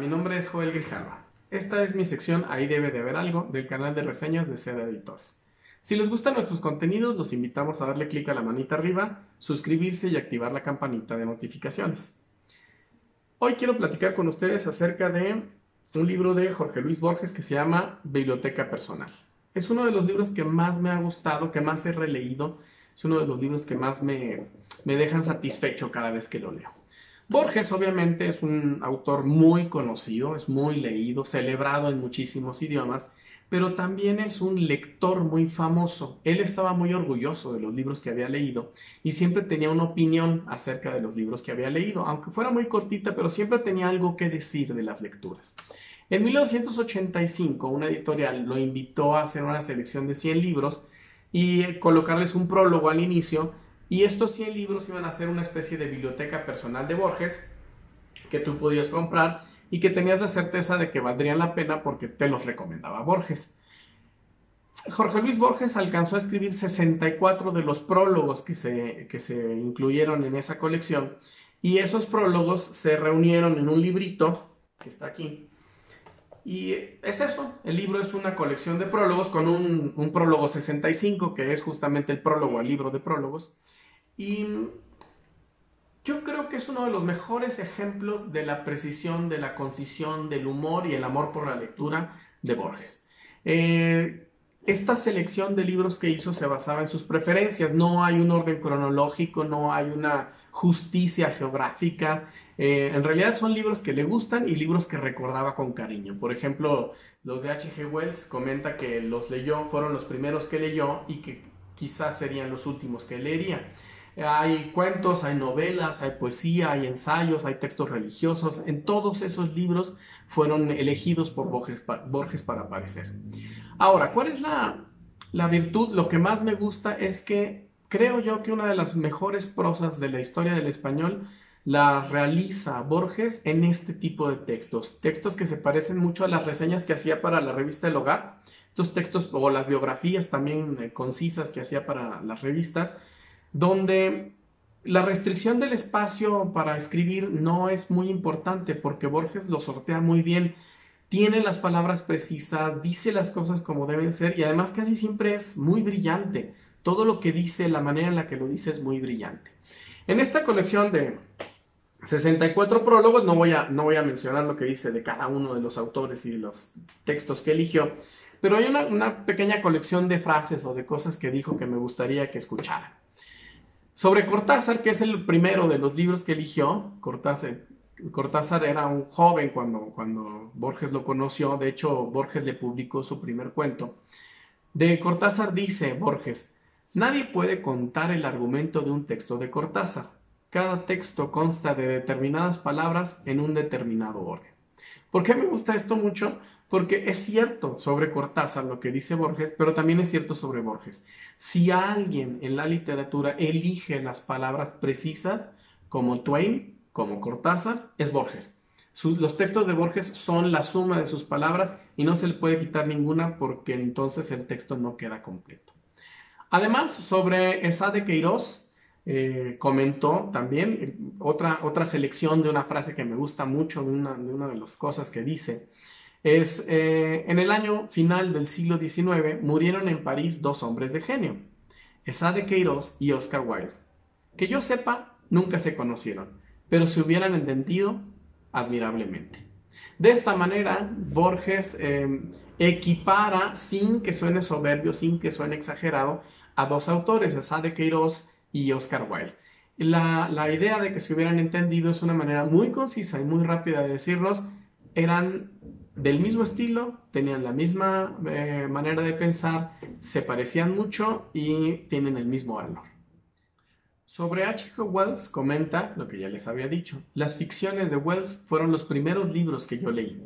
mi nombre es Joel Grijalva. Esta es mi sección Ahí debe de haber algo del canal de reseñas de Seda Editores. Si les gustan nuestros contenidos, los invitamos a darle clic a la manita arriba, suscribirse y activar la campanita de notificaciones. Hoy quiero platicar con ustedes acerca de un libro de Jorge Luis Borges que se llama Biblioteca Personal. Es uno de los libros que más me ha gustado, que más he releído. Es uno de los libros que más me dejan satisfecho cada vez que lo leo. Borges obviamente es un autor muy conocido, es muy leído, celebrado en muchísimos idiomas, pero también es un lector muy famoso. Él estaba muy orgulloso de los libros que había leído y siempre tenía una opinión acerca de los libros que había leído, aunque fuera muy cortita, pero siempre tenía algo que decir de las lecturas. En 1985, una editorial lo invitó a hacer una selección de 100 libros y colocarles un prólogo al inicio. Y estos 100 libros iban a ser una especie de biblioteca personal de Borges que tú podías comprar y que tenías la certeza de que valdrían la pena porque te los recomendaba Borges. Jorge Luis Borges alcanzó a escribir 64 de los prólogos que se incluyeron en esa colección, y esos prólogos se reunieron en un librito que está aquí. Y es eso, el libro es una colección de prólogos con un prólogo 65, que es justamente el prólogo al libro de prólogos. Y yo creo que es uno de los mejores ejemplos de la precisión, de la concisión, del humor y el amor por la lectura de Borges. Esta selección de libros que hizo se basaba en sus preferencias. No hay un orden cronológico, no hay una justicia geográfica. En realidad son libros que le gustan y libros que recordaba con cariño. Por ejemplo, los de H.G. Wells comenta que los leyó, fueron los primeros que leyó y que quizás serían los últimos que leería. Hay cuentos, hay novelas, hay poesía, hay ensayos, hay textos religiosos. En todos esos libros fueron elegidos por Borges para aparecer. Ahora, ¿cuál es la virtud? Lo que más me gusta es que creo yo que una de las mejores prosas de la historia del español la realiza Borges en este tipo de textos. Textos que se parecen mucho a las reseñas que hacía para la revista El Hogar. Estos textos o las biografías también concisas que hacía para las revistas, donde la restricción del espacio para escribir no es muy importante porque Borges lo sortea muy bien, tiene las palabras precisas, dice las cosas como deben ser y además casi siempre es muy brillante. Todo lo que dice, la manera en la que lo dice es muy brillante. En esta colección de 64 prólogos no voy a mencionar lo que dice de cada uno de los autores y de los textos que eligió, pero hay una pequeña colección de frases o de cosas que dijo que me gustaría que escucharan. Sobre Cortázar, que es el primero de los libros que eligió. Cortázar era un joven cuando Borges lo conoció. De hecho, Borges le publicó su primer cuento. De Cortázar dice Borges: nadie puede contar el argumento de un texto de Cortázar. Cada texto consta de determinadas palabras en un determinado orden. ¿Por qué me gusta esto mucho? Porque es cierto sobre Cortázar lo que dice Borges, pero también es cierto sobre Borges. Si alguien en la literatura elige las palabras precisas, como Twain, como Cortázar, es Borges. Los textos de Borges son la suma de sus palabras y no se le puede quitar ninguna porque entonces el texto no queda completo. Además, sobre Eça de Queiroz, comentó también otra selección de una frase que me gusta mucho, de una de las cosas que dice. En el año final del siglo XIX murieron en París dos hombres de genio, Eça de Queiroz y Oscar Wilde. Que yo sepa, nunca se conocieron, pero se hubieran entendido admirablemente. De esta manera, Borges equipara, sin que suene soberbio, sin que suene exagerado, a dos autores, Eça de Queiroz y Oscar Wilde. La idea de que se hubieran entendido es una manera muy concisa y muy rápida de decirnos: eran del mismo estilo, tenían la misma manera de pensar, se parecían mucho y tienen el mismo valor. Sobre H.G. Wells comenta lo que ya les había dicho: las ficciones de Wells fueron los primeros libros que yo leí,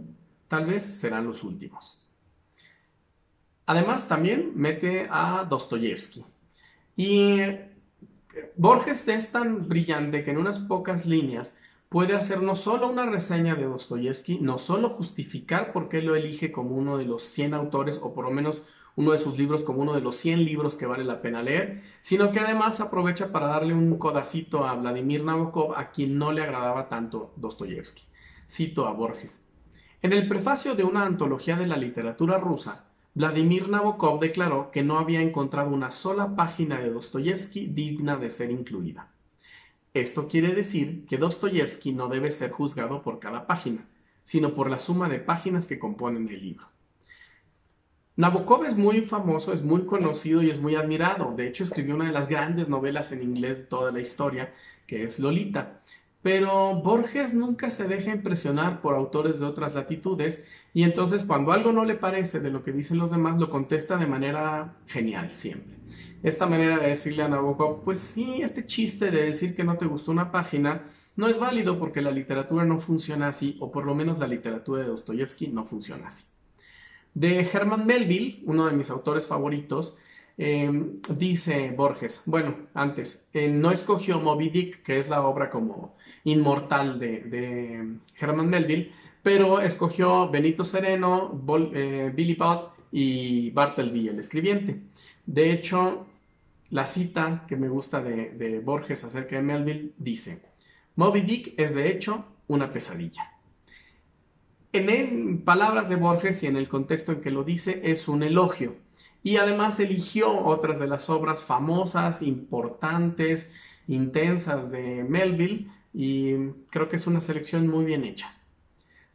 tal vez serán los últimos. Además también mete a Dostoyevsky. Y Borges es tan brillante que en unas pocas líneas puede hacer no solo una reseña de Dostoyevsky, no solo justificar por qué lo elige como uno de los 100 autores, o por lo menos uno de sus libros como uno de los 100 libros que vale la pena leer, sino que además aprovecha para darle un codacito a Vladimir Nabokov, a quien no le agradaba tanto Dostoyevsky. Cito a Borges: En el prefacio de una antología de la literatura rusa, Vladimir Nabokov declaró que no había encontrado una sola página de Dostoyevsky digna de ser incluida. Esto quiere decir que Dostoyevsky no debe ser juzgado por cada página, sino por la suma de páginas que componen el libro. Nabokov es muy famoso, es muy conocido y es muy admirado. De hecho, escribió una de las grandes novelas en inglés de toda la historia, que es Lolita. Pero Borges nunca se deja impresionar por autores de otras latitudes y entonces cuando algo no le parece de lo que dicen los demás, lo contesta de manera genial siempre. Esta manera de decirle a Nabokov, pues sí, este chiste de decir que no te gustó una página no es válido porque la literatura no funciona así, o por lo menos la literatura de Dostoyevsky no funciona así. De Herman Melville, uno de mis autores favoritos, dice Borges, bueno, antes, no escogió Moby Dick, que es la obra como inmortal de Herman Melville, pero escogió Benito Cereno, Billy Budd y Bartleby, el escribiente. De hecho, la cita que me gusta de Borges acerca de Melville dice, Moby Dick es de hecho una pesadilla. En palabras de Borges y en el contexto en que lo dice, es un elogio. Y además eligió otras de las obras famosas, importantes, intensas de Melville, y creo que es una selección muy bien hecha.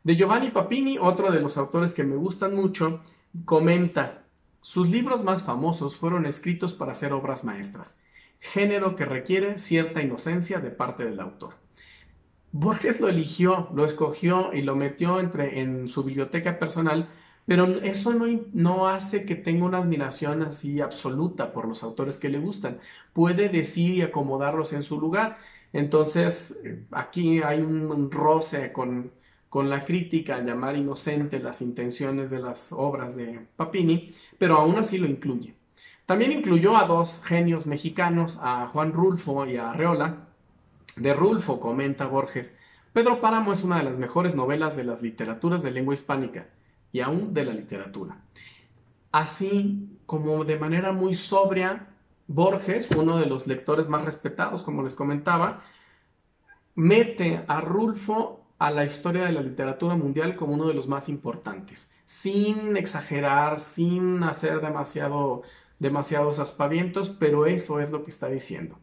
De Giovanni Papini, otro de los autores que me gustan mucho, comenta, sus libros más famosos fueron escritos para ser obras maestras, género que requiere cierta inocencia de parte del autor. Borges lo eligió, lo escogió y lo metió en su biblioteca personal, pero eso no hace que tenga una admiración así absoluta por los autores que le gustan. Puede decir y acomodarlos en su lugar. Entonces, aquí hay un roce con la crítica al llamar inocente las intenciones de las obras de Papini, pero aún así lo incluye. También incluyó a dos genios mexicanos, a Juan Rulfo y a Arreola. De Rulfo comenta Borges, Pedro Páramo es una de las mejores novelas de las literaturas de lengua hispánica y aún de la literatura. Así como de manera muy sobria, Borges, uno de los lectores más respetados, como les comentaba, mete a Rulfo a la historia de la literatura mundial como uno de los más importantes, sin exagerar, sin hacer demasiados aspavientos, pero eso es lo que está diciendo.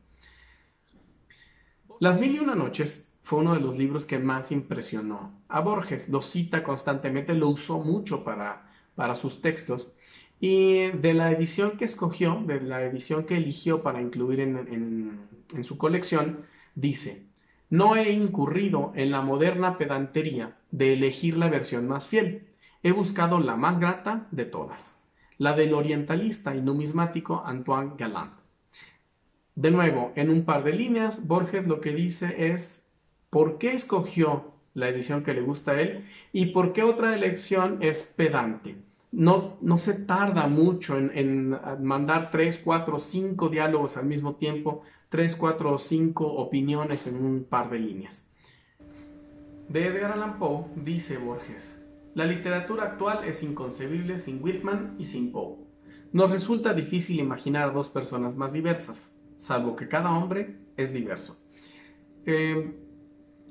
Las mil y una noches fue uno de los libros que más impresionó a Borges. Lo cita constantemente, lo usó mucho para sus textos. Y de la edición que escogió, de la edición que eligió para incluir en su colección, dice, no he incurrido en la moderna pedantería de elegir la versión más fiel. He buscado la más grata de todas, la del orientalista y numismático Antoine Galland. De nuevo, en un par de líneas, Borges lo que dice es por qué escogió la edición que le gusta a él y por qué otra elección es pedante. No se tarda mucho en mandar 3, 4, 5 diálogos al mismo tiempo, 3, 4 o 5 opiniones en un par de líneas. De Edgar Allan Poe dice Borges, la literatura actual es inconcebible sin Whitman y sin Poe. Nos resulta difícil imaginar dos personas más diversas, salvo que cada hombre es diverso.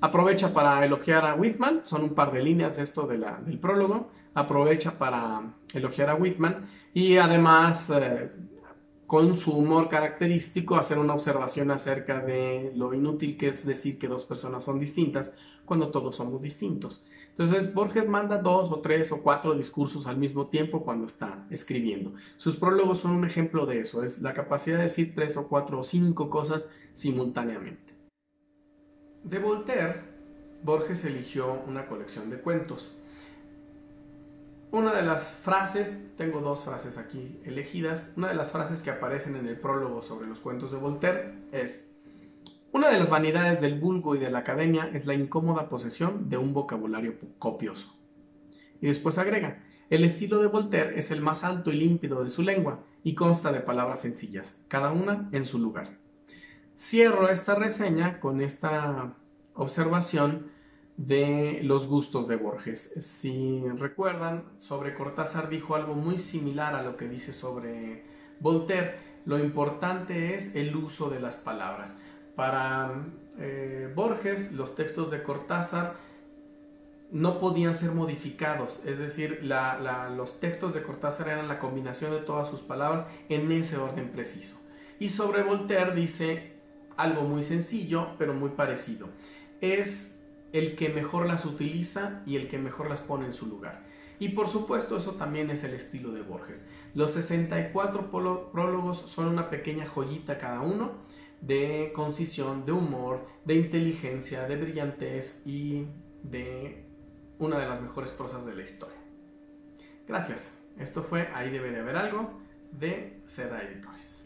Aprovecha para elogiar a Whitman, son un par de líneas esto del prólogo, aprovecha para elogiar a Whitman y además con su humor característico hacer una observación acerca de lo inútil que es decir que dos personas son distintas cuando todos somos distintos. Entonces Borges manda 2 o 3 o 4 discursos al mismo tiempo cuando está escribiendo. Sus prólogos son un ejemplo de eso, es la capacidad de decir 3 o 4 o 5 cosas simultáneamente. De Voltaire, Borges eligió una colección de cuentos. Una de las frases, tengo 2 frases aquí elegidas, una de las frases que aparecen en el prólogo sobre los cuentos de Voltaire es una de las vanidades del vulgo y de la academia es la incómoda posesión de un vocabulario copioso. Y después agrega, el estilo de Voltaire es el más alto y límpido de su lengua y consta de palabras sencillas, cada una en su lugar. Cierro esta reseña con esta observación de los gustos de Borges. Si recuerdan, sobre Cortázar dijo algo muy similar a lo que dice sobre Voltaire. Lo importante es el uso de las palabras. Para Borges, los textos de Cortázar no podían ser modificados, es decir, los textos de Cortázar eran la combinación de todas sus palabras en ese orden preciso. Y sobre Voltaire dice algo muy sencillo, pero muy parecido. Es el que mejor las utiliza y el que mejor las pone en su lugar. Y por supuesto eso también es el estilo de Borges. Los 64 prólogos son una pequeña joyita cada uno, de concisión, de humor, de inteligencia, de brillantez y de una de las mejores prosas de la historia. Gracias. Esto fue Ahí debe de haber algo, de Seda Editores.